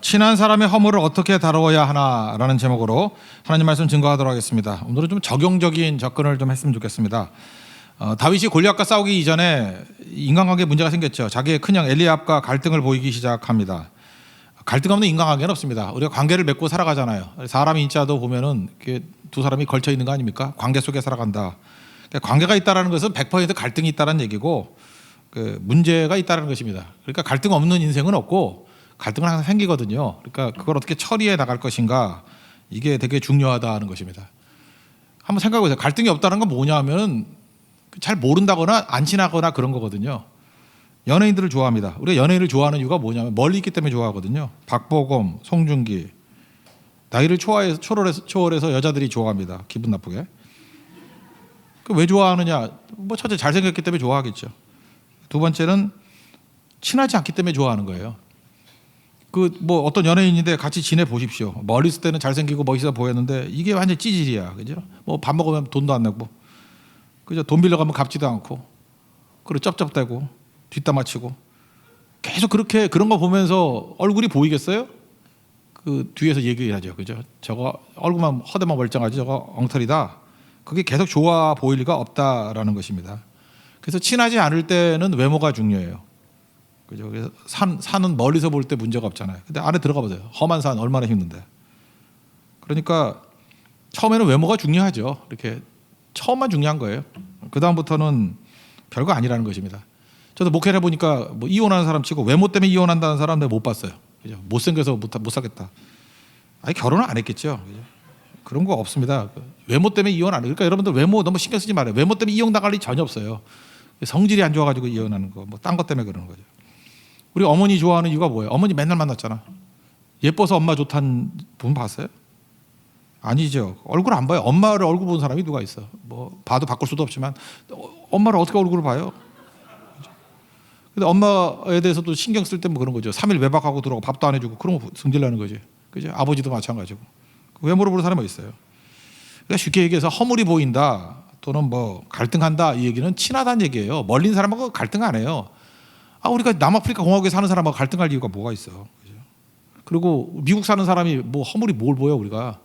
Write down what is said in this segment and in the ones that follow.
친한 사람의 허물을 어떻게 다루어야 하나라는 제목으로 하나님 말씀 증거하도록 하겠습니다. 오늘은 좀 적용적인 접근을 좀 했으면 좋겠습니다. 다윗이 골리앗과 싸우기 이전에 인간관계에 문제가 생겼죠. 자기의 큰형 엘리압과 갈등을 보이기 시작합니다. 갈등 없는 인간관계는 없습니다. 우리가 관계를 맺고 살아가잖아요. 사람 인자도 보면은 두 사람이 걸쳐 있는 거 아닙니까? 관계 속에 살아간다. 그러니까 관계가 있다라는 것은 100% 갈등이 있다는 얘기고 문제가 있다는 것입니다. 그러니까 갈등 없는 인생은 없고 갈등은 항상 생기거든요. 그러니까 그걸 어떻게 처리해 나갈 것인가, 이게 되게 중요하다는 것입니다. 한번 생각해 보세요. 갈등이 없다는 건 뭐냐 하면 잘 모른다거나 안 친하거나 그런 거거든요. 연예인들을 좋아합니다. 우리가 연예인을 좋아하는 이유가 뭐냐면 멀리 있기 때문에 좋아하거든요. 박보검, 송중기. 나이를 초월해서 여자들이 좋아합니다. 기분 나쁘게. 왜 좋아하느냐? 뭐 첫째 잘생겼기 때문에 좋아하겠죠. 두 번째는 친하지 않기 때문에 좋아하는 거예요. 뭐 어떤 연예인인데 같이 지내 보십시오. 멀리 있을 때는 잘생기고 멋있어 보였는데 이게 완전 찌질이야, 그죠? 뭐 밥 먹으면 돈도 안 내고, 그죠? 돈 빌려가면 갚지도 않고, 그리고 쩝쩝대고 뒷담화 치고 계속 그렇게 그런 거 보면서 얼굴이 보이겠어요? 그 뒤에서 얘기하죠, 그죠? 저거 얼굴만 허대만 멀쩡하지 저거 엉터리다. 그게 계속 좋아 보일 리가 없다라는 것입니다. 그래서 친하지 않을 때는 외모가 중요해요. 그죠? 그래서 산은 멀리서 볼 때 문제가 없잖아요. 근데 안에 들어가 보세요. 험한 산 얼마나 힘든데. 그러니까 처음에는 외모가 중요하죠. 이렇게 처음만 중요한 거예요. 그 다음부터는 별거 아니라는 것입니다. 저도 목회를 해보니까 뭐 이혼하는 사람 치고 외모 때문에 이혼한다는 사람 내가 못 봤어요. 그죠? 못생겨서 못 사겠다. 아니 결혼을 안 했겠죠. 그죠? 그런 거 없습니다. 외모 때문에 이혼 안 해요. 그러니까 여러분들 외모 너무 신경 쓰지 말아요. 외모 때문에 이혼 당할 일이 전혀 없어요. 성질이 안 좋아가지고 이혼하는 거, 뭐 딴 것 때문에 그러는 거죠. 우리 어머니 좋아하는 이유가 뭐예요? 어머니 맨날 만났잖아. 예뻐서 엄마 좋다는 분 봤어요? 아니죠. 얼굴 안 봐요. 엄마를 얼굴 보는 사람이 누가 있어? 뭐 봐도 바꿀 수도 없지만 엄마를 어떻게 얼굴을 봐요? 근데 엄마에 대해서도 신경 쓸 때 뭐 그런 거죠. 3일 외박하고 들어오고 밥도 안 해주고 그런 거 승질나는 거지. 그죠? 아버지도 마찬가지고. 외모로 보는 사람이 있어요. 그러니까 쉽게 얘기해서 허물이 보인다 또는 뭐 갈등한다 이 얘기는 친하다는 얘기예요. 멀린 사람하고 갈등 안 해요. 우리가 남아프리카 공화국에 사는 사람하고 갈등할 이유가 뭐가 있어? 그죠? 그리고 미국 사는 사람이 뭐 허물이 뭘 보여? 우리가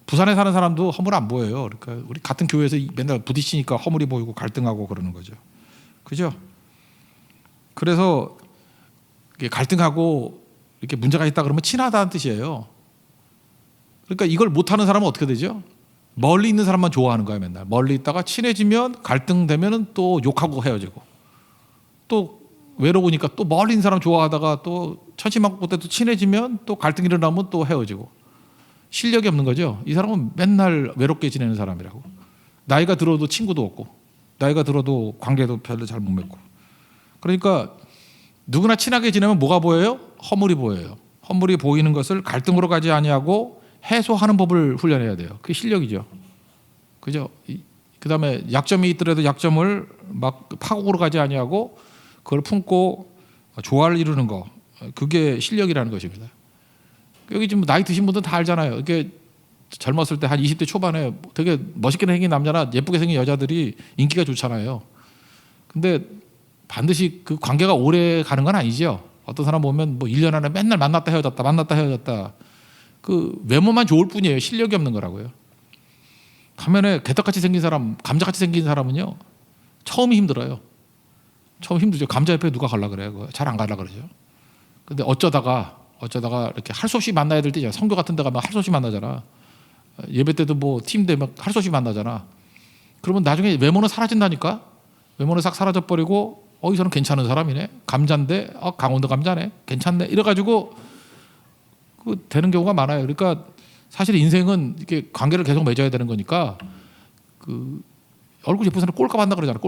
부산에 사는 사람도 허물 안 보여요. 그러니까 우리 같은 교회에서 맨날 부딪히니까 허물이 보이고 갈등하고 그러는 거죠. 그죠? 그래서 갈등하고 이렇게 문제가 있다 그러면 친하다는 뜻이에요. 그러니까 이걸 못하는 사람은 어떻게 되죠? 멀리 있는 사람만 좋아하는 거야. 맨날 멀리 있다가 친해지면 갈등되면은 또 욕하고 헤어지고, 또 외로우니까 또 멀리 있는 사람 좋아하다가 또 천시만고 때도 친해지면 또 갈등 일어나면 또 헤어지고. 실력이 없는 거죠. 이 사람은 맨날 외롭게 지내는 사람이라고. 나이가 들어도 친구도 없고, 나이가 들어도 관계도 별로 잘 못 맺고. 그러니까 누구나 친하게 지내면 뭐가 보여요? 허물이 보여요. 허물이 보이는 것을 갈등으로 가지 아니하고 해소하는 법을 훈련해야 돼요. 그게 실력이죠. 그죠? 그 다음에 약점이 있더라도 약점을 막 파국으로 가지 아니하고 그걸 품고 조화를 이루는 거, 그게 실력이라는 것입니다. 여기 지금 나이 드신 분들 다 알잖아요. 이게 젊었을 때 한 20대 초반에 되게 멋있게 생긴 남자나 예쁘게 생긴 여자들이 인기가 좋잖아요. 근데 반드시 그 관계가 오래 가는 건 아니죠. 어떤 사람 보면 뭐 1년 안에 맨날 만났다 헤어졌다. 그 외모만 좋을 뿐이에요. 실력이 없는 거라고요. 반면에 개떡같이 생긴 사람, 감자같이 생긴 사람은요, 처음이 힘들어요. 처음 힘들죠. 감자 옆에 누가 갈라 그래요? 잘 안 갈라 그러죠. 근데 어쩌다가 이렇게 할 수 없이 만나야 될 때 있잖아. 성교 같은 데 가면 할 수 없이 만나잖아. 예배 때도 뭐 팀 되면 할 수 없이 만나잖아. 그러면 나중에 외모는 사라진다니까. 외모는 싹 사라져버리고 이 사람 괜찮은 사람이네. 감자인데 강원도 감자네. 괜찮네. 이래가지고 되는 경우가 많아요. 그러니까 사실 인생은 이렇게 관계를 계속 맺어야 되는 거니까 얼굴 예쁜 사람 꼴값 한다 그러잖아.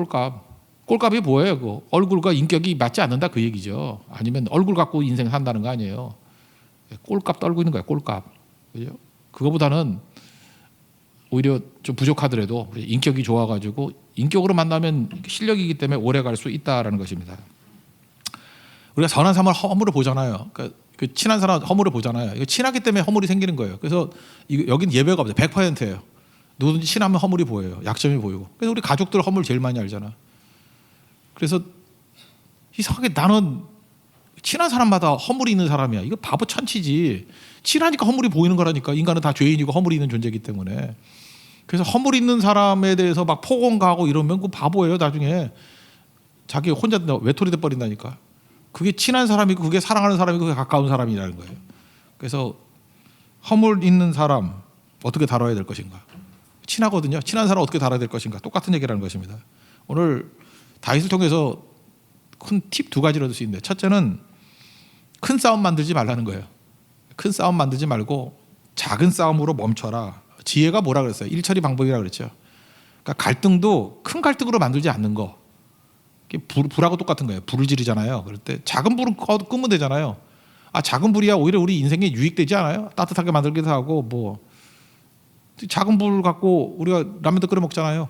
꼴값이 뭐예요? 그 얼굴과 인격이 맞지 않는다 그 얘기죠. 아니면 얼굴 갖고 인생 산다는 거 아니에요. 꼴값 떨고 있는 거야. 꼴값. 그죠? 그거보다는 오히려 좀 부족하더라도 인격이 좋아가지고 인격으로 만나면 실력이기 때문에 오래 갈 수 있다라는 것입니다. 우리가 선한 사람 허물을 보잖아요. 그러니까 그 친한 사람 허물을 보잖아요. 이거 친하기 때문에 허물이 생기는 거예요. 그래서 여긴 예외가 없어요. 100%예요. 누구든지 친하면 허물이 보여요. 약점이 보이고. 그래서 우리 가족들 허물 제일 많이 알잖아. 그래서 이상하게 나는 친한 사람마다 허물이 있는 사람이야. 이거 바보 천치지. 친하니까 허물이 보이는 거라니까. 인간은 다 죄인이고 허물이 있는 존재이기 때문에. 그래서 허물 있는 사람에 대해서 막 폭언가하고 이러면 그 바보예요. 나중에 자기 혼자 외톨이 돼 버린다니까. 그게 친한 사람이고 그게 사랑하는 사람이고 그게 가까운 사람이라는 거예요. 그래서 허물 있는 사람 어떻게 다뤄야 될 것인가. 친하거든요. 친한 사람 어떻게 다뤄야 될 것인가. 똑같은 얘기라는 것입니다. 오늘 다윗을 통해서 큰 팁 두 가지를 얻을 수 있는데, 첫째는 큰 싸움 만들지 말라는 거예요. 큰 싸움 만들지 말고 작은 싸움으로 멈춰라. 지혜가 뭐라 그랬어요? 일처리 방법이라고 그랬죠. 그러니까 갈등도 큰 갈등으로 만들지 않는 거. 불하고 똑같은 거예요. 불을 지르잖아요. 그럴 때 작은 불은 끄면 되잖아요. 작은 불이야 오히려 우리 인생에 유익되지 않아요? 따뜻하게 만들기도 하고 뭐 작은 불 갖고 우리가 라면도 끓여 먹잖아요.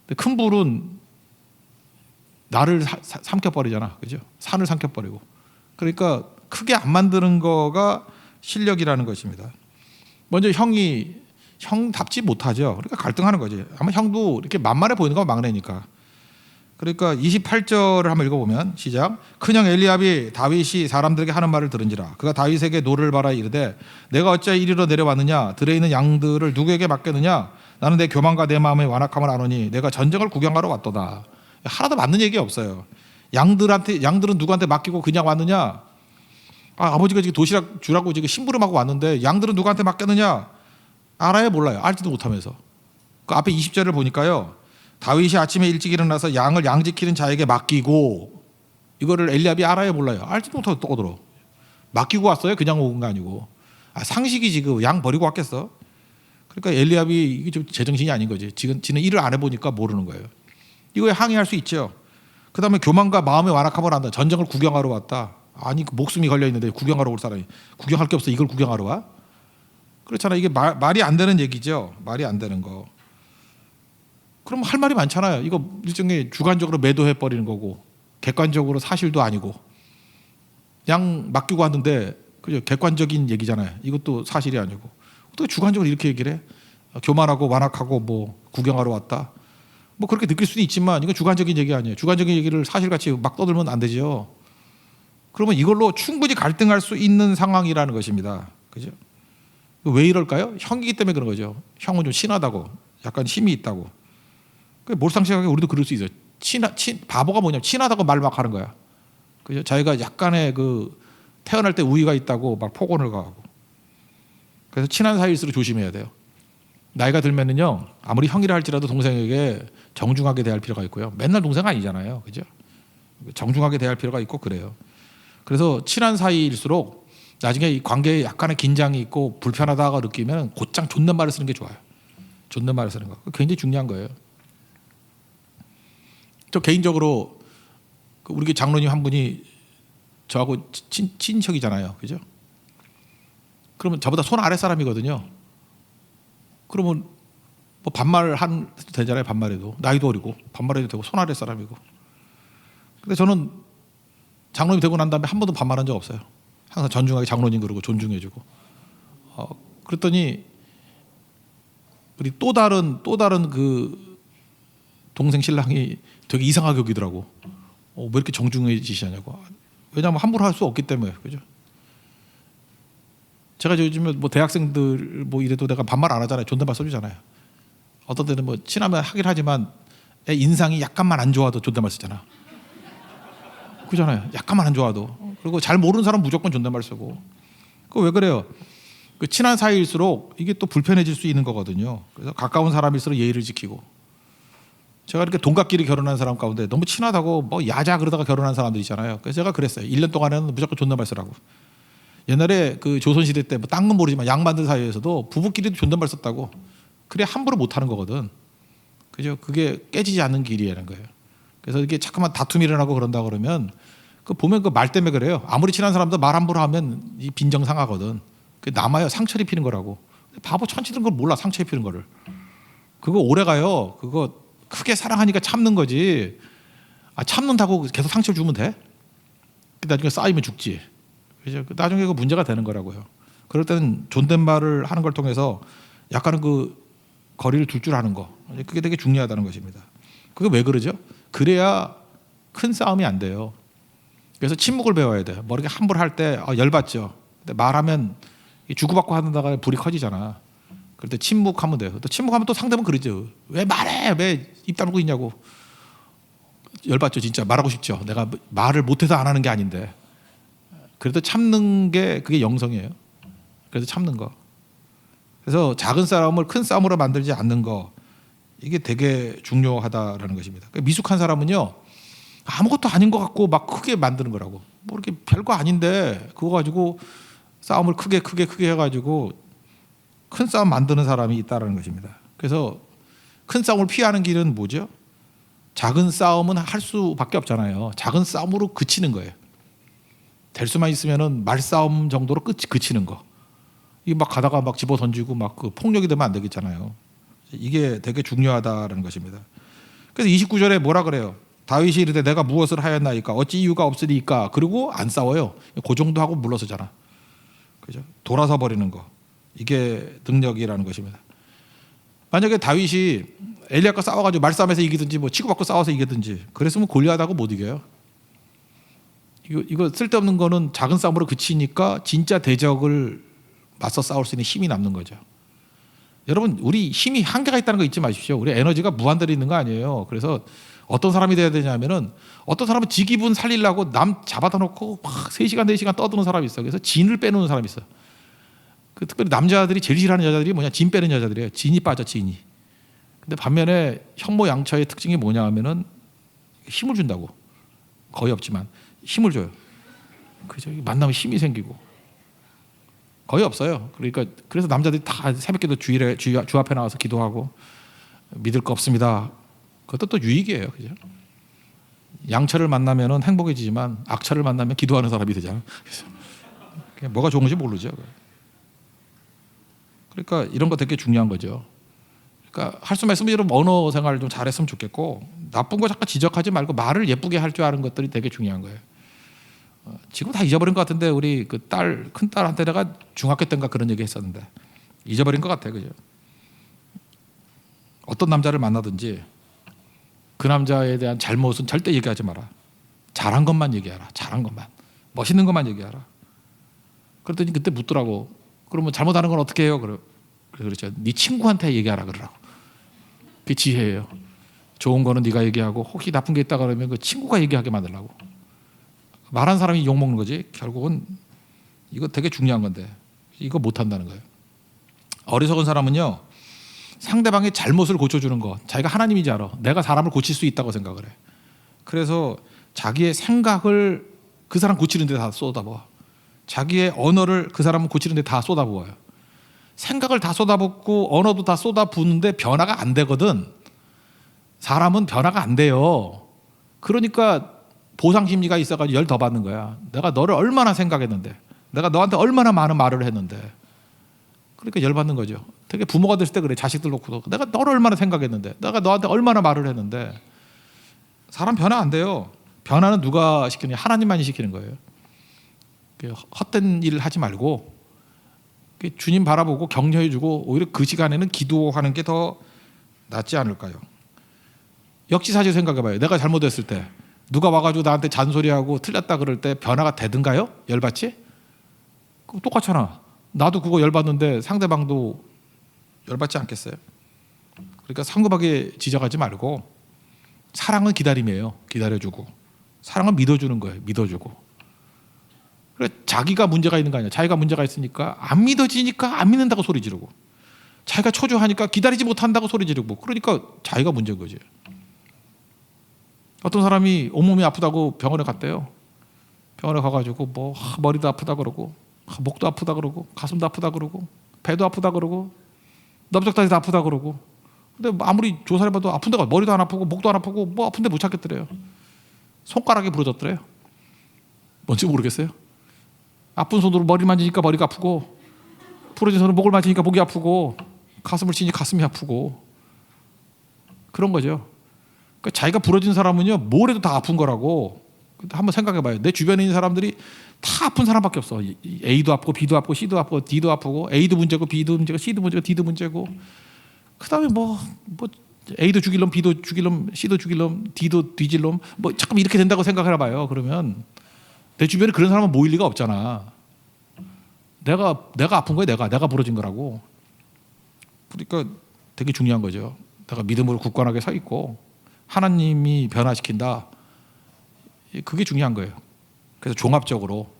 근데 큰 불은 나를 삼켜버리잖아. 그죠? 산을 삼켜버리고. 그러니까 크게 안 만드는 거가 실력이라는 것입니다. 먼저 형답지 못하죠. 그러니까 갈등하는 거지. 아마 형도 이렇게 만만해 보이는 건 막내니까. 그러니까 28절을 한번 읽어보면 시작. 큰형 엘리압이 다윗이 사람들에게 하는 말을 들은지라 그가 다윗에게 노를 바라 이르되 내가 어찌 이리로 내려왔느냐 들에 있는 양들을 누구에게 맡겼느냐 나는 내 교만과 내 마음의 완악함을 아노니 내가 전쟁을 구경하러 왔도다. 하나도 맞는 얘기 없어요. 양들은 누구한테 맡기고 그냥 왔느냐? 아버지가 지금 도시락 주라고 지금 심부름하고 왔는데 양들은 누구한테 맡겼느냐? 알아요 몰라요? 알지도 못하면서. 그 앞에 20절을 보니까요. 다윗이 아침에 일찍 일어나서 양을 양지키는 자에게 맡기고, 이거를 엘리압이 알아요 몰라요? 알지도 못하고 떠들어. 맡기고 왔어요? 그냥 온 거 아니고. 상식이지. 그 양 버리고 왔겠어? 그러니까 엘리압이 이게 좀 제정신이 아닌 거지. 지는 일을 안 해보니까 모르는 거예요. 이거에 항의할 수 있죠. 그 다음에 교만과 마음의 완악함을 한다. 전쟁을 구경하러 왔다. 아니 그 목숨이 걸려있는데 구경하러 올 사람이 구경할 게 없어 이걸 구경하러 와? 그렇잖아. 이게 말이 안 되는 얘기죠. 말이 안 되는 거. 그럼 할 말이 많잖아요. 이거 일종의 주관적으로 매도해버리는 거고 객관적으로 사실도 아니고 양 맡기고 왔는데 그죠? 객관적인 얘기잖아요. 이것도 사실이 아니고 어떻게 주관적으로 이렇게 얘기를 해? 교만하고 완악하고 뭐 구경하러 왔다. 뭐 그렇게 느낄 수도 있지만 이건 주관적인 얘기 아니에요. 주관적인 얘기를 사실같이 막 떠들면 안 되죠. 그러면 이걸로 충분히 갈등할 수 있는 상황이라는 것입니다. 그죠? 왜 이럴까요? 형이기 때문에 그런 거죠. 형은 좀 친하다고, 약간 힘이 있다고. 몰상식하게 우리도 그럴 수 있어요. 바보가 뭐냐면 친하다고 말 막 하는 거야. 그죠? 자기가 약간의 그 태어날 때 우위가 있다고 막 폭언을 가하고. 그래서 친한 사이일수록 조심해야 돼요. 나이가 들면은요, 아무리 형이라 할지라도 동생에게 정중하게 대할 필요가 있고요. 맨날 동생 아니잖아요. 그죠? 정중하게 대할 필요가 있고 그래요. 그래서 친한 사이일수록 나중에 이 관계에 약간의 긴장이 있고 불편하다가 느끼면 곧장 존댓말을 쓰는 게 좋아요. 존댓말을 쓰는 거. 굉장히 중요한 거예요. 저 개인적으로 우리 장로님 한 분이 저하고 친척이잖아요. 그죠? 그러면 저보다 손 아래 사람이거든요. 그러면 뭐 반말 되잖아요. 반말해도. 나이도 어리고 반말해도 되고 손 아래 사람이고. 근데 저는 장로님 되고 난 다음에 한 번도 반말한 적 없어요. 항상 존중하게 장로님 그러고 존중해주고. 그랬더니 우리 또 다른 그 동생 신랑이 되게 이상하게 여기더라고. 왜 이렇게 정중해지시냐고. 왜냐하면 함부로 할 수 없기 때문에. 그죠? 제가 요즘에 뭐 대학생들 뭐 이래도 내가 반말 안 하잖아요. 존댓말 써주잖아요. 어떤 때는 뭐 친하면 하긴 하지만 애 인상이 약간만 안 좋아도 존댓말 쓰잖아. 그잖아요. 약간만 안 좋아도. 그리고 잘 모르는 사람 무조건 존댓말 쓰고. 그거 왜 그래요? 그 친한 사이일수록 이게 또 불편해질 수 있는 거거든요. 그래서 가까운 사람일수록 예의를 지키고. 제가 이렇게 동갑끼리 결혼한 사람 가운데 너무 친하다고 뭐 야자 그러다가 결혼한 사람들 있잖아요. 그래서 제가 그랬어요. 1년 동안에는 무조건 존댓말 쓰라고. 옛날에 그 조선시대 때 뭐 딴 건 모르지만 양 만든 사이에서도 부부끼리도 존댓말 썼다고. 그래 함부로 못하는 거거든. 그죠? 그게 깨지지 않는 길이라는 거예요. 그래서 이게 자꾸만 다툼이 일어나고 그런다 그러면 그 보면 그 말 때문에 그래요. 아무리 친한 사람도 말 함부로 하면 이 빈정 상하거든. 그게 남아요. 상처 입히는 거라고. 바보 천치든 걸 몰라. 상처 입히는 거를. 그거 오래 가요. 그거 크게 사랑하니까 참는 거지. 참는다고 계속 상처 주면 돼? 나중에 쌓이면 죽지. 그죠? 나중에 그 문제가 되는 거라고요. 그럴 때는 존댓말을 하는 걸 통해서 약간은 그 거리를 둘 줄 아는 거. 그게 되게 중요하다는 것입니다. 그게 왜 그러죠? 그래야 큰 싸움이 안 돼요. 그래서 침묵을 배워야 돼요. 뭐 이렇게 함부로 할 때 열받죠. 근데 말하면 주고받고 하다가 불이 커지잖아. 그럴 때 침묵하면 돼요. 또 침묵하면 또 상대방 그러죠. 왜 말해? 왜 입 다물고 있냐고. 열받죠. 진짜 말하고 싶죠. 내가 말을 못해서 안 하는 게 아닌데. 그래도 참는 게 그게 영성이에요. 그래서 참는 거. 그래서 작은 싸움을 큰 싸움으로 만들지 않는 거, 이게 되게 중요하다라는 것입니다. 미숙한 사람은요, 아무것도 아닌 것 같고 막 크게 만드는 거라고. 뭐 이렇게 별거 아닌데 그거 가지고 싸움을 크게 해가지고 큰 싸움 만드는 사람이 있다는 것입니다. 그래서 큰 싸움을 피하는 길은 뭐죠? 작은 싸움은 할 수밖에 없잖아요. 작은 싸움으로 그치는 거예요. 될 수만 있으면은 말싸움 정도로 그치는 거. 이게 막 가다가 막 집어 던지고 막 그 폭력이 되면 안 되겠잖아요. 이게 되게 중요하다는 것입니다. 그래서 29절에 뭐라 그래요? 다윗이 이르되 내가 무엇을 하였나이까 어찌 이유가 없으리까. 그리고 안 싸워요. 그 정도 하고 물러서잖아. 그죠? 돌아서 버리는 거. 이게 능력이라는 것입니다. 만약에 다윗이 엘리야과 싸워가지고 말싸움에서 이기든지 뭐 치고받고 싸워서 이기든지 그랬으면 골리앗하고 못 이겨요. 이거 쓸데없는 거는 작은 싸움으로 그치니까 진짜 대적을 맞서 싸울 수 있는 힘이 남는 거죠. 여러분, 우리 힘이 한계가 있다는 거 잊지 마십시오. 우리 에너지가 무한대로 있는 거 아니에요. 그래서 어떤 사람이 돼야 되냐면은, 어떤 사람은 지 기분 살리려고 남 잡아다 놓고 막 3시간 4시간 떠드는 사람이 있어. 그래서 진을 빼놓는 사람이 있어. 그 특별히 남자들이 제일 싫어하는 여자들이 뭐냐? 진 빼는 여자들이에요. 진이 빠져, 진이. 근데 반면에 현모양처의 특징이 뭐냐 하면은 힘을 준다고. 거의 없지만 힘을 줘요. 그죠? 만나면 힘이 생기고. 거의 없어요. 그러니까 그래서 남자들이 다 새벽기도 주 앞에 나와서 기도하고 믿을 거 없습니다. 그것도 또 유익이에요. 그죠? 양처를 만나면은 행복해지지만 악처를 만나면 기도하는 사람이 되잖아. 그래서 뭐가 좋은지 모르죠. 그러니까 이런 거 되게 중요한 거죠. 그러니까 할 수만 있으면 여러분 언어 생활을 좀 잘했으면 좋겠고, 나쁜 거 잠깐 지적하지 말고 말을 예쁘게 할 줄 아는 것들이 되게 중요한 거예요. 지금 다 잊어버린 것 같은데 우리 그 큰 딸한테 내가 중학교 때인가 그런 얘기 했었는데 잊어버린 것 같아요. 그죠? 어떤 남자를 만나든지 그 남자에 대한 잘못은 절대 얘기하지 마라. 잘한 것만 얘기하라. 잘한 것만. 멋있는 것만 얘기하라. 그랬더니 그때 묻더라고. 그러면 잘못하는 건 어떻게 해요? 그렇죠. 네 친구한테 얘기하라 그러라고. 그게 지혜예요. 좋은 거는 네가 얘기하고 혹시 나쁜 게 있다 그러면 그 친구가 얘기하게 만들라고. 말한 사람이 욕먹는 거지. 결국은 이거 되게 중요한 건데 이거 못한다는 거예요. 어리석은 사람은요, 상대방의 잘못을 고쳐주는 거, 자기가 하나님이지 알아. 내가 사람을 고칠 수 있다고 생각을 해. 그래서 자기의 생각을 그 사람 고치는 데 다 쏟아부어. 자기의 언어를 그 사람을 고치는 데 다 쏟아부어요. 생각을 다 쏟아붓고 언어도 다 쏟아부는데 변화가 안 되거든. 사람은 변화가 안 돼요. 그러니까 보상심리가 있어가지고 열 더 받는 거야. 내가 너를 얼마나 생각했는데, 내가 너한테 얼마나 많은 말을 했는데. 그러니까 열 받는 거죠. 되게 부모가 됐을 때 그래. 자식들 놓고도 내가 너를 얼마나 생각했는데, 내가 너한테 얼마나 말을 했는데. 사람 변화 안 돼요. 변화는 누가 시키느냐? 하나님만이 시키는 거예요. 헛된 일을 하지 말고 주님 바라보고 격려해주고 오히려 그 시간에는 기도하는 게 더 낫지 않을까요? 역지사지 생각해봐요. 내가 잘못했을 때 누가 와가지고 나한테 잔소리하고 틀렸다 그럴 때 변화가 되든가요? 열받지? 똑같잖아. 나도 그거 열받는데 상대방도 열받지 않겠어요? 그러니까 상급하게 지적하지 말고, 사랑은 기다림이에요. 기다려주고, 사랑은 믿어주는 거예요. 믿어주고. 그래, 자기가 문제가 있는 거 아니야. 자기가 문제가 있으니까 안 믿어지니까 안 믿는다고 소리 지르고, 자기가 초조하니까 기다리지 못한다고 소리 지르고, 그러니까 자기가 문제인 거지. 어떤 사람이 온몸이 아프다고 병원에 갔대요. 병원에 가가지고 뭐 머리도 아프다 그러고, 목도 아프다 그러고, 가슴도 아프다 그러고, 배도 아프다 그러고, 넓적다리도 아프다 그러고. 근데 아무리 조사를 해봐도 아픈 데가 머리도 안 아프고 목도 안 아프고 뭐 아픈데 못 찾겠더래요. 손가락이 부러졌더래요. 뭔지 모르겠어요. 아픈 손으로 머리 만지니까 머리가 아프고, 부러진 손으로 목을 만지니까 목이 아프고, 가슴을 치니 가슴이 아프고. 그런 거죠. 그러니까 자기가 부러진 사람은요, 뭘 해도 다 아픈 거라고. 한번 생각해봐요. 내 주변에 있는 사람들이 다 아픈 사람밖에 없어. A도 아프고 B도 아프고 C도 아프고 D도 아프고, A도 문제고 B도 문제고 C도 문제고 D도 문제고. 그 다음에 뭐 A도 죽일 놈, B도 죽일 놈, C도 죽일 놈, D도 뒤질 놈, 뭐 잠깐 이렇게 된다고 생각을 해봐요. 그러면 내 주변에 그런 사람은 모일 리가 없잖아. 내가 아픈 거야. 내가 부러진 거라고. 그러니까 되게 중요한 거죠. 내가 믿음으로 굳건하게 서 있고 하나님이 변화시킨다. 그게 중요한 거예요. 그래서 종합적으로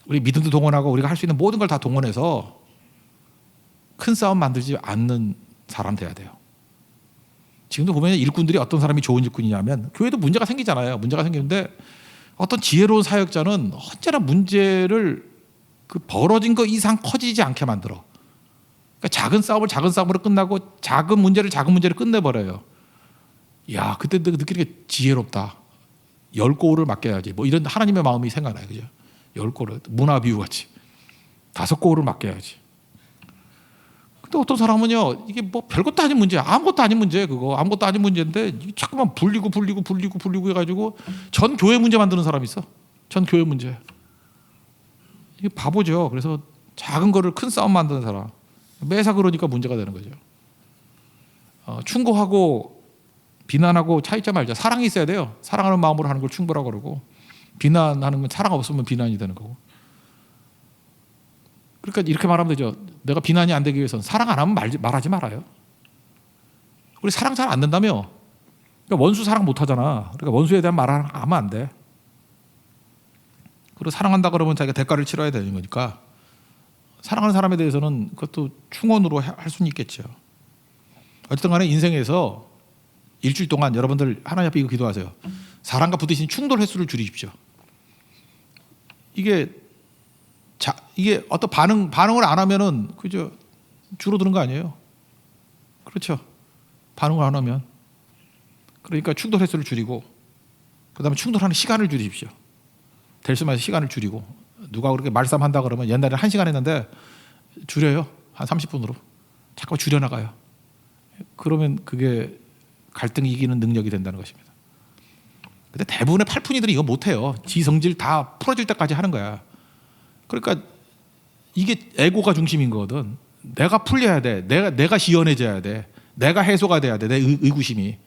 우리 믿음도 동원하고 우리가 할 수 있는 모든 걸 다 동원해서 큰 싸움 만들지 않는 사람 돼야 돼요. 지금도 보면 일꾼들이 어떤 사람이 좋은 일꾼이냐면 교회도 문제가 생기잖아요. 문제가 생기는데 어떤 지혜로운 사역자는 언제나 문제를 그 벌어진 거 이상 커지지 않게 만들어. 그러니까 작은 싸움으로 끝나고 작은 문제를 끝내버려요. 야, 그때 느끼는 게 지혜롭다. 10골을 맡겨야지. 뭐 이런 하나님의 마음이 생각나요. 그죠? 10골을. 문화비유 같이. 5골을 맡겨야지. 근데 어떤 사람은요, 이게 뭐 별것도 아닌 문제야. 아무것도 아닌 문제예요, 그거. 아무것도 아닌 문제인데, 자꾸만 불리고 해가지고 전 교회 문제 만드는 사람이 있어. 전 교회 문제. 이게 바보죠. 그래서 작은 거를 큰 싸움 만드는 사람. 매사 그러니까 문제가 되는 거죠. 충고하고 비난하고 차이점 알죠. 사랑이 있어야 돼요. 사랑하는 마음으로 하는 걸 충고라고 그러고, 비난하는 건 사랑 없으면 비난이 되는 거고. 그러니까 이렇게 말하면 되죠. 내가 비난이 안 되기 위해서는 사랑 안 하면 말하지 말아요. 우리 사랑 잘 안 된다며. 그러니까 원수 사랑 못 하잖아. 그러니까 원수에 대한 말하면 안 돼. 그리고 사랑한다 그러면 자기가 대가를 치러야 되는 거니까 사랑하는 사람에 대해서는 그것도 충원으로 할 수는 있겠죠. 어쨌든 간에 인생에서 일주일 동안 여러분들 하나님 앞에 이거 기도하세요. 사람과 부딪히는 충돌 횟수를 줄이십시오. 이게 어떤 반응을 안 하면은 그죠, 줄어드는 거 아니에요? 그렇죠. 반응을 안 하면. 그러니까 충돌 횟수를 줄이고, 그다음에 충돌하는 시간을 줄이십시오. 될 수만 시간을 줄이고, 누가 그렇게 말싸움한다 그러면 옛날에 1시간 했는데 줄여요. 한 30분으로. 자꾸 줄여나가요. 그러면 그게 갈등 이기는 능력이 된다는 것입니다. 근데 대부분의 팔푼이들이 이거 못해요. 지 성질 다 풀어질 때까지 하는 거야. 그러니까 이게 에고가 중심인 거거든. 내가 풀려야 돼. 내가 시원해져야 돼. 내가 해소가 돼야 돼. 내 의구심이.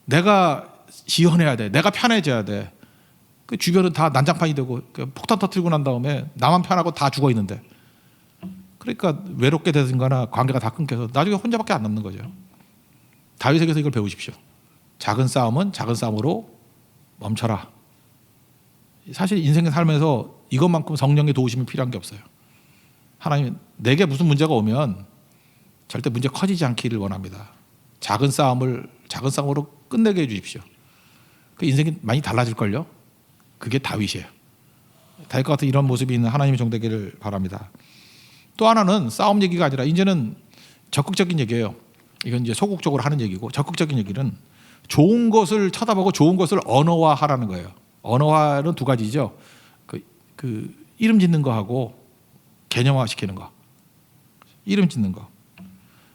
내가 시원해야 돼. 내가 편해져야 돼. 그 주변은 다 난장판이 되고 폭탄 터뜨리고 난 다음에 나만 편하고 다 죽어 있는데. 그러니까 외롭게 되든가나 관계가 다 끊겨서 나중에 혼자밖에 안 남는 거죠. 다윗에게서 이걸 배우십시오. 작은 싸움은 작은 싸움으로 멈춰라. 사실 인생의 삶에서 이것만큼 성령의 도우심이 필요한 게 없어요. 하나님, 내게 무슨 문제가 오면 절대 문제 커지지 않기를 원합니다. 작은 싸움으로 끝내게 해주십시오. 그 인생이 많이 달라질걸요. 그게 다윗이에요. 다윗과 같은 이런 모습이 있는 하나님의 종 되기를 바랍니다. 또 하나는 싸움 얘기가 아니라 이제는 적극적인 얘기예요. 이건 이제 소극적으로 하는 얘기고, 적극적인 얘기는 좋은 것을 쳐다보고 좋은 것을 언어화하라는 거예요. 언어화는 두 가지죠. 그 이름 짓는 거하고 개념화 시키는 거. 이름 짓는 거.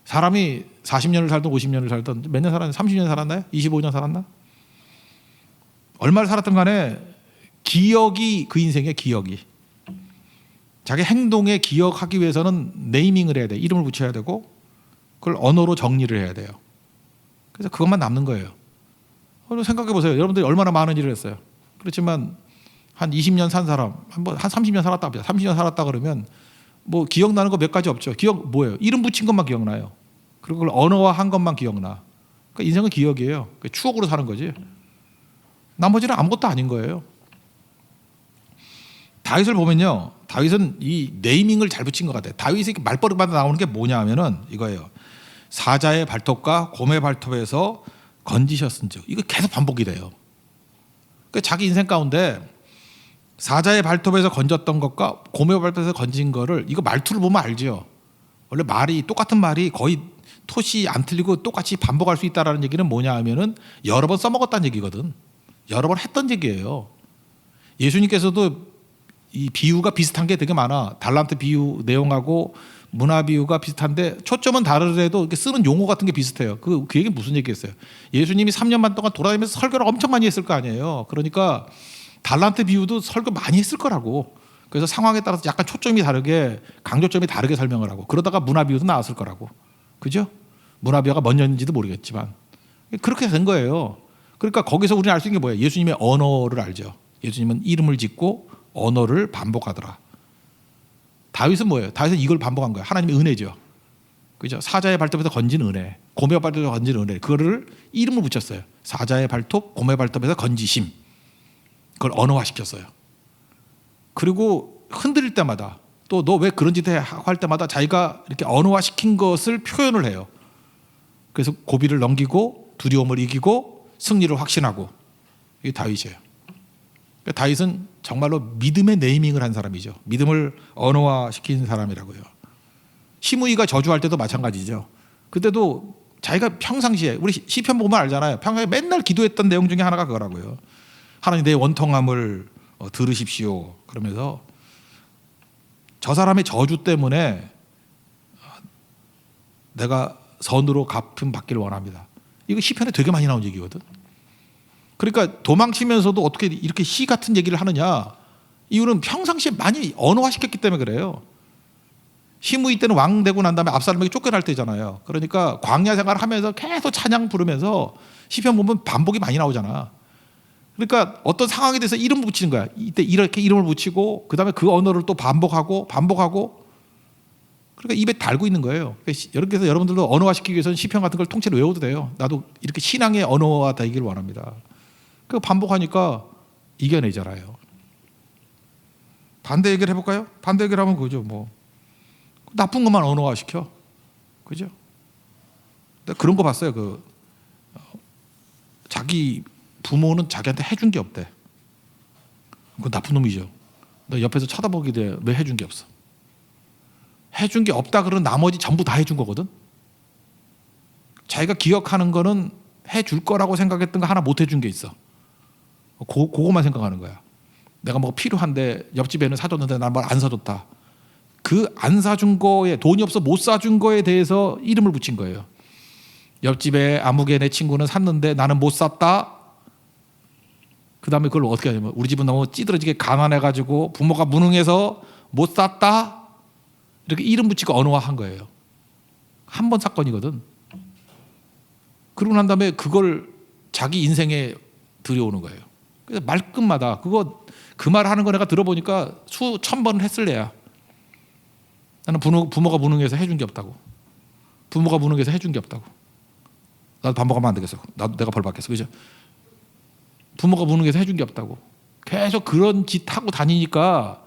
사람이 40년을 살든 50년을 살든 몇 년 살았나? 30년 살았나요? 25년 살았나? 얼마를 살았든 간에 기억이 그 인생의 기억이. 자기 행동에 기억하기 위해서는 네이밍을 해야 돼. 이름을 붙여야 되고 그걸 언어로 정리를 해야 돼요. 그래서 그것만 남는 거예요. 생각해 보세요. 여러분들이 얼마나 많은 일을 했어요. 그렇지만 한 20년 산 사람, 한 30년 살았다 합니다. 30년 살았다 그러면 뭐 기억나는 거 몇 가지 없죠. 기억 뭐예요? 이름 붙인 것만 기억나요. 그리고 그걸 언어화한 것만 기억나. 그러니까 인생은 기억이에요. 추억으로 사는 거지. 나머지는 아무것도 아닌 거예요. 다윗을 보면요, 다윗은 이 네이밍을 잘 붙인 것 같아요. 다윗이 말버릇마다 나오는 게 뭐냐 하면은 이거예요. 사자의 발톱과 곰의 발톱에서 건지셨은즉. 이거 계속 반복이 돼요. 그러니까 자기 인생 가운데 사자의 발톱에서 건졌던 것과 곰의 발톱에서 건진 거를, 이거 말투를 보면 알죠. 원래 똑같은 말이 거의 토시 안 틀리고 똑같이 반복할 수 있다는 얘기는 뭐냐 하면은 여러 번 써먹었다는 얘기거든. 여러 번 했던 얘기예요. 예수님께서도 이 비유가 비슷한 게 되게 많아. 달란트 비유 내용하고 문화 비유가 비슷한데 초점은 다르더라도 이렇게 쓰는 용어 같은 게 비슷해요. 그 얘기는 무슨 얘기겠어요? 예수님이 3년 반 동안 돌아다니면서 설교를 엄청 많이 했을 거 아니에요. 그러니까 달란트 비유도 설교 많이 했을 거라고. 그래서 상황에 따라서 약간 초점이 다르게, 강조점이 다르게 설명을 하고, 그러다가 문화 비유도 나왔을 거라고. 그죠? 문화 비유가 뭔지도 모르겠지만 그렇게 된 거예요. 그러니까 거기서 우리는 알 수 있는 게 뭐예요? 예수님의 언어를 알죠. 예수님은 이름을 짓고 언어를 반복하더라. 다윗은 뭐예요? 다윗은 이걸 반복한 거예요. 하나님의 은혜죠. 그죠? 사자의 발톱에서 건진 은혜, 곰의 발톱에서 건진 은혜. 그거를 이름을 붙였어요. 사자의 발톱, 곰의 발톱에서 건지심. 그걸 언어화시켰어요. 그리고 흔들릴 때마다 또 너 왜 그런 짓 해? 할 때마다 자기가 이렇게 언어화시킨 것을 표현을 해요. 그래서 고비를 넘기고 두려움을 이기고 승리를 확신하고. 이게 다윗이에요. 그러니까 다윗은 정말로 믿음의 네이밍을 한 사람이죠. 믿음을 언어화시킨 사람이라고요. 시므이가 저주할 때도 마찬가지죠. 그때도 자기가 평상시에 우리 시편 보면 알잖아요. 평소에 맨날 기도했던 내용 중에 하나가 그거라고요. 하나님 내 원통함을 들으십시오. 그러면서 저 사람의 저주 때문에 내가 선으로 갚음 받기를 원합니다. 이거 시편에 되게 많이 나온 얘기거든. 그러니까 도망치면서도 어떻게 이렇게 시 같은 얘기를 하느냐. 이유는 평상시에 많이 언어화시켰기 때문에 그래요. 시므이 때는 왕 되고 난 다음에 압살롬에게 쫓겨날 때잖아요. 그러니까 광야 생활을 하면서 계속 찬양 부르면서 시편 보면 반복이 많이 나오잖아. 그러니까 어떤 상황에 대해서 이름을 붙이는 거야. 이때 이렇게 이름을 붙이고 그다음에 그 언어를 또 반복하고 그러니까 입에 달고 있는 거예요. 그래서 여러분들도 언어화시키기 위해서는 시편 같은 걸 통째로 외워도 돼요. 나도 이렇게 신앙의 언어화 되기를 원합니다. 그 반복하니까 이겨내잖아요. 반대 얘기를 해볼까요? 반대 얘기를 하면 그죠. 뭐 나쁜 것만 언어화시켜. 그죠? 그런 거 봤어요. 자기 부모는 자기한테 해준 게 없대. 그건 나쁜 놈이죠. 너 옆에서 쳐다보게 돼. 왜 해준 게 없어? 해준 게 없다 그러면 나머지 전부 다 해준 거거든. 자기가 기억하는 거는 해줄 거라고 생각했던 거 하나 못 해준 게 있어. 그거만 생각하는 거야. 내가 뭐 필요한데 옆집에는 사줬는데 난 뭘 안 사줬다. 그 안 사준 거에 돈이 없어 못 사준 거에 대해서 이름을 붙인 거예요. 옆집에 아무개 내 친구는 샀는데 나는 못 샀다. 그 다음에 그걸 어떻게 하냐면 우리 집은 너무 찌들어지게 가난해가지고 부모가 무능해서 못 샀다. 이렇게 이름 붙이고 언어화한 거예요. 한 번 사건이거든. 그러고 난 다음에 그걸 자기 인생에 들여오는 거예요. 그래서 말끝마다 그 말 하는 거 내가 들어보니까 수천 번을 했을래야. 나는 부모가 무능해서 해준 게 없다고. 부모가 무능해서 해준 게 없다고. 나도 반복하면 안 되겠어. 나도 내가 벌 받겠어. 그죠? 부모가 무능해서 해준 게 없다고. 계속 그런 짓 하고 다니니까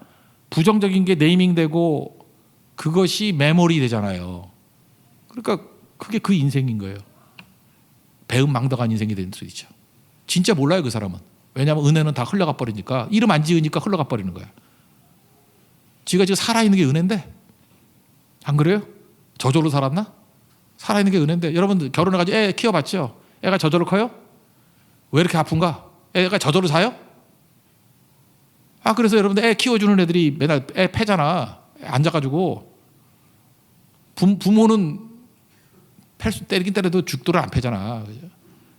부정적인 게 네이밍되고 그것이 메모리 되잖아요. 그러니까 그게 그 인생인 거예요. 배은망덕한 인생이 된 수 있죠. 진짜 몰라요 그 사람은. 왜냐하면 은혜는 다 흘러가 버리니까. 이름 안 지으니까 흘러가 버리는 거야. 지가 지금 살아있는 게 은혜인데 안 그래요? 저절로 살았나? 살아있는 게 은혜인데 여러분들 결혼해가지고 애 키워봤죠? 애가 저절로 커요? 왜 이렇게 아픈가? 애가 저절로 사요? 그래서 여러분들 애 키워주는 애들이 맨날 애 패잖아. 앉아가지고 부모는 때리긴 때려도 죽도록 안 패잖아.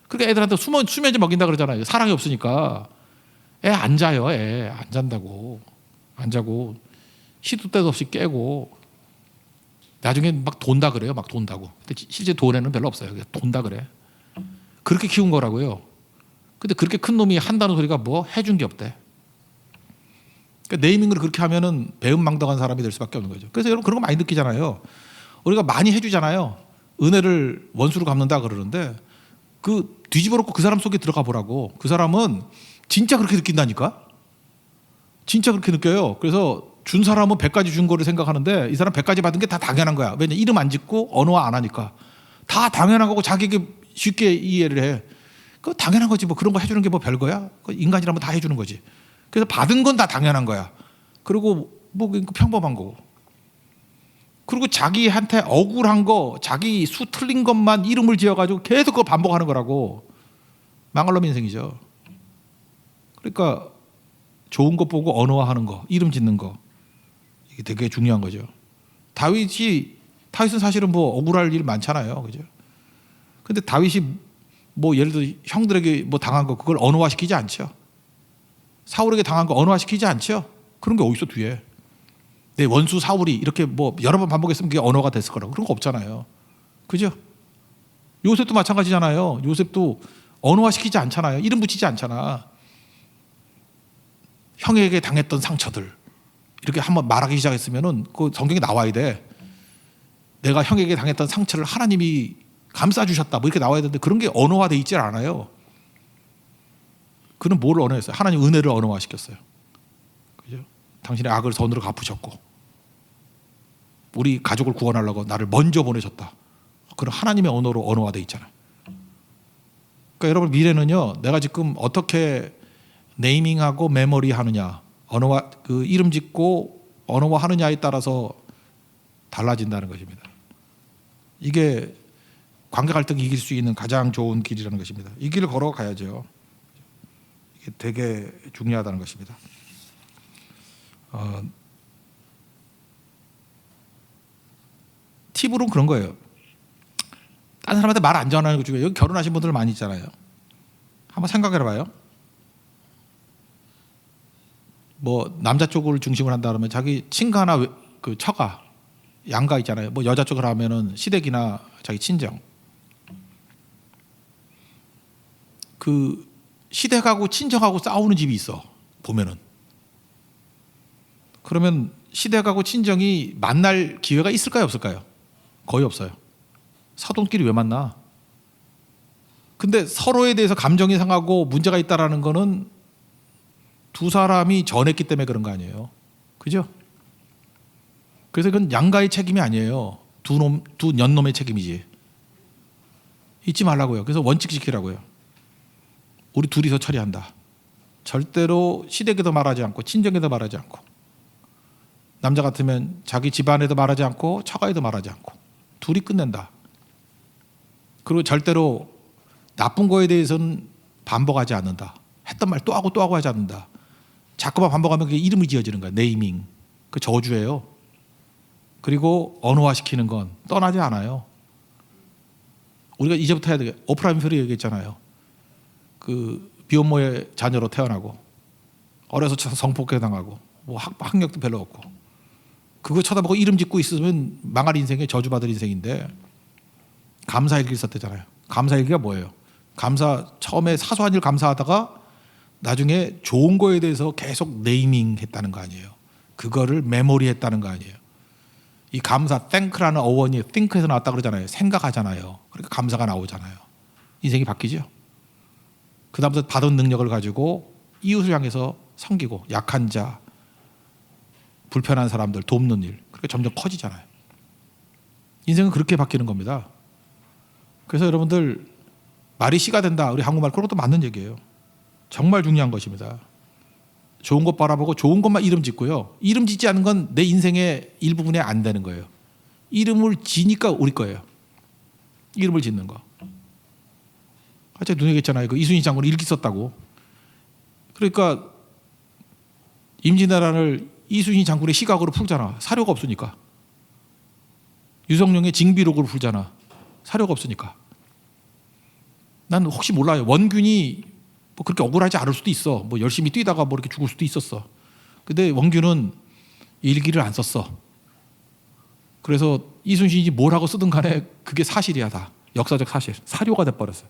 그러니까 애들한테 수면제 먹인다 그러잖아요. 사랑이 없으니까. 애 안 자요. 애 안 잔다고. 안 자고 시도 때도 없이 깨고 나중에 막 돈다 그래요. 막 돈다고. 근데 실제 돈에는 별로 없어요. 그냥 돈다 그래. 그렇게 키운 거라고요. 근데 그렇게 큰 놈이 한다는 소리가 뭐 해준 게 없대. 그러니까 네이밍을 그렇게 하면은 배은망덕한 사람이 될 수밖에 없는 거죠. 그래서 여러분 그런 거 많이 느끼잖아요. 우리가 많이 해주잖아요. 은혜를 원수로 갚는다 그러는데 그 뒤집어놓고 그 사람 속에 들어가 보라고. 그 사람은 진짜 그렇게 느낀다니까. 진짜 그렇게 느껴요. 그래서 준 사람은 100가지 준 거를 생각하는데 이 사람 100가지 받은 게 다 당연한 거야. 왜냐 이름 안 짓고 언어화 안 하니까. 다 당연한 거고 자기에게 쉽게 이해를 해. 그 당연한 거지. 뭐 그런 거 해주는 게 뭐 별거야. 인간이라면 다 해주는 거지. 그래서 받은 건 다 당연한 거야. 그리고 뭐 평범한 거고. 그리고 자기한테 억울한 거, 자기 수 틀린 것만 이름을 지어가지고 계속 그거 반복하는 거라고. 망할 놈 인생이죠. 그러니까 좋은 것 보고 언어화하는 거, 이름 짓는 거 이게 되게 중요한 거죠. 다윗은 사실은 뭐 억울할 일 많잖아요, 그죠? 근데 다윗이 뭐 예를 들어 형들에게 뭐 당한 거 그걸 언어화시키지 않죠. 사울에게 당한 거 언어화시키지 않죠. 그런 게 어디서 뒤에? 내 원수 사울이 이렇게 뭐 여러 번 반복했으면 그게 언어가 됐을 거라고. 그런 거 없잖아요. 그죠? 요셉도 마찬가지잖아요. 요셉도 언어화시키지 않잖아요. 이름 붙이지 않잖아. 형에게 당했던 상처들 이렇게 한번 말하기 시작했으면은 그 성경에 나와야 돼. 내가 형에게 당했던 상처를 하나님이 감싸주셨다 뭐 이렇게 나와야 되는데 그런 게 언어화돼 있질 않아요. 그는 뭘 언어했어요? 하나님 은혜를 언어화시켰어요. 그죠? 당신의 악을 선으로 갚으셨고 우리 가족을 구원하려고 나를 먼저 보내셨다. 그런 하나님의 언어로 언어화돼 있잖아요. 그러니까 여러분 미래는요, 내가 지금 어떻게 네이밍하고 메모리 하느냐, 언어화 그 이름 짓고 언어화 하느냐에 따라서 달라진다는 것입니다. 이게 관계 갈등 이길 수 있는 가장 좋은 길이라는 것입니다. 이 길을 걸어가야죠. 이게 되게 중요하다는 것입니다. 팁으로는 그런 거예요. 다른 사람한테 말 안 전하는 것 중에 여기 결혼하신 분들 많이 있잖아요. 한번 생각해봐요. 뭐 남자 쪽을 중심으로 한다 그러면 자기 친가나 그 처가, 양가 있잖아요. 뭐 여자 쪽을 하면은 시댁이나 자기 친정. 그 시댁하고 친정하고 싸우는 집이 있어 보면은. 그러면 시댁하고 친정이 만날 기회가 있을까요, 없을까요? 거의 없어요. 사돈끼리 왜 만나? 근데 서로에 대해서 감정이 상하고 문제가 있다라는 거는 두 사람이 전했기 때문에 그런 거 아니에요. 그죠? 그래서 그건 양가의 책임이 아니에요. 두 년놈의 책임이지. 잊지 말라고요. 그래서 원칙 지키라고요. 우리 둘이서 처리한다. 절대로 시댁에도 말하지 않고 친정에도 말하지 않고 남자 같으면 자기 집안에도 말하지 않고 처가에도 말하지 않고 둘이 끝낸다. 그리고 절대로 나쁜 거에 대해서는 반복하지 않는다. 했던 말 또 하고 또 하고 하지 않는다. 자꾸만 반복하면 그게 이름이 지어지는 거야. 네이밍. 그 저주예요. 그리고 언어화시키는 건 떠나지 않아요. 우리가 이제부터 해야 되게 오프라 윈프리 얘기했잖아요. 그 비혼모의 자녀로 태어나고 어려서 성폭행 당하고 뭐 학력도 별로 없고 그거 쳐다보고 이름 짓고 있으면 망할 인생에 저주받을 인생인데 감사일기를 썼대잖아요. 감사일기가 뭐예요? 처음에 사소한 일 감사하다가 나중에 좋은 거에 대해서 계속 네이밍 했다는 거 아니에요. 그거를 메모리 했다는 거 아니에요. 이 감사, thank라는 어원이 think에서 나왔다 그러잖아요. 생각하잖아요. 그러니까 감사가 나오잖아요. 인생이 바뀌죠. 그 다음부터 받은 능력을 가지고 이웃을 향해서 섬기고 약한 자, 불편한 사람들 돕는 일. 그렇게 점점 커지잖아요. 인생은 그렇게 바뀌는 겁니다. 그래서 여러분들 말이 씨가 된다. 우리 한국말 그것도 맞는 얘기예요. 정말 중요한 것입니다. 좋은 것 바라보고 좋은 것만 이름 짓고요. 이름 짓지 않은 건 내 인생의 일부분에 안 되는 거예요. 이름을 지니까 우리 거예요. 이름을 짓는 거. 제가 눈에 얘기했잖아요. 그 이순신 장군이 일기 썼다고. 그러니까 임진왜란을 이순신 장군의 시각으로 풀잖아. 사료가 없으니까. 유성룡의 징비록으로 풀잖아. 사료가 없으니까. 난 혹시 몰라요. 원균이 뭐 그렇게 억울하지 않을 수도 있어. 뭐 열심히 뛰다가 뭐 이렇게 죽을 수도 있었어. 근데 원균은 일기를 안 썼어. 그래서 이순신이 뭘 하고 쓰든 간에 그게 사실이야 다. 역사적 사실. 사료가 돼버렸어요.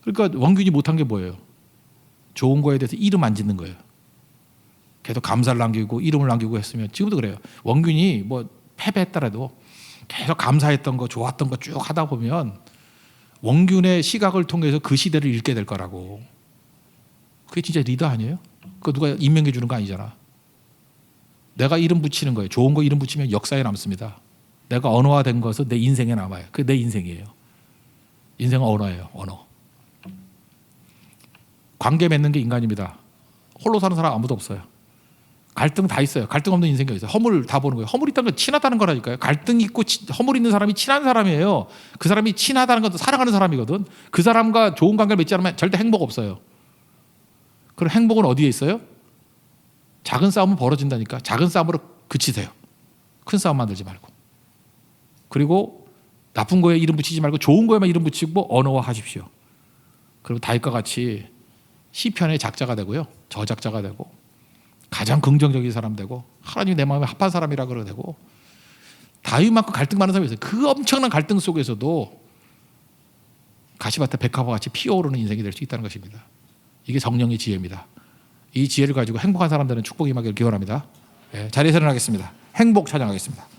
그러니까 원균이 못한 게 뭐예요? 좋은 거에 대해서 이름 안 짓는 거예요. 계속 감사를 남기고 이름을 남기고 했으면 지금도 그래요. 원균이 뭐 패배했더라도 계속 감사했던 거 좋았던 거 쭉 하다 보면 원균의 시각을 통해서 그 시대를 읽게 될 거라고. 그게 진짜 리더 아니에요? 그거 누가 임명해 주는 거 아니잖아. 내가 이름 붙이는 거예요. 좋은 거 이름 붙이면 역사에 남습니다. 내가 언어화된 것은 내 인생에 남아요. 그게 내 인생이에요. 인생은 언어예요. 언어. 관계 맺는 게 인간입니다. 홀로 사는 사람 아무도 없어요. 갈등 다 있어요. 갈등 없는 인생이 있어요. 허물 다 보는 거예요. 허물 있다는 건 친하다는 거라니까요. 갈등 있고 허물 있는 사람이 친한 사람이에요. 그 사람이 친하다는 것도 사랑하는 사람이거든. 그 사람과 좋은 관계를 맺지 않으면 절대 행복 없어요. 그럼 행복은 어디에 있어요? 작은 싸움은 벌어진다니까. 작은 싸움으로 그치세요. 큰 싸움 만들지 말고. 그리고 나쁜 거에 이름 붙이지 말고 좋은 거에만 이름 붙이고 언어화 하십시오. 그리고 다윗과 같이 시편의 작자가 되고요. 저작자가 되고 가장 긍정적인 사람 되고 하나님이 내 마음에 합한 사람이라 그러고 되고 다윗만큼 갈등 많은 사람이 있어요. 그 엄청난 갈등 속에서도 가시밭에 백합과 같이 피어오르는 인생이 될 수 있다는 것입니다. 이게 성령의 지혜입니다. 이 지혜를 가지고 행복한 사람들은 축복이 임하기를 기원합니다. 예, 자리에서 일어나겠습니다. 행복 찬양하겠습니다.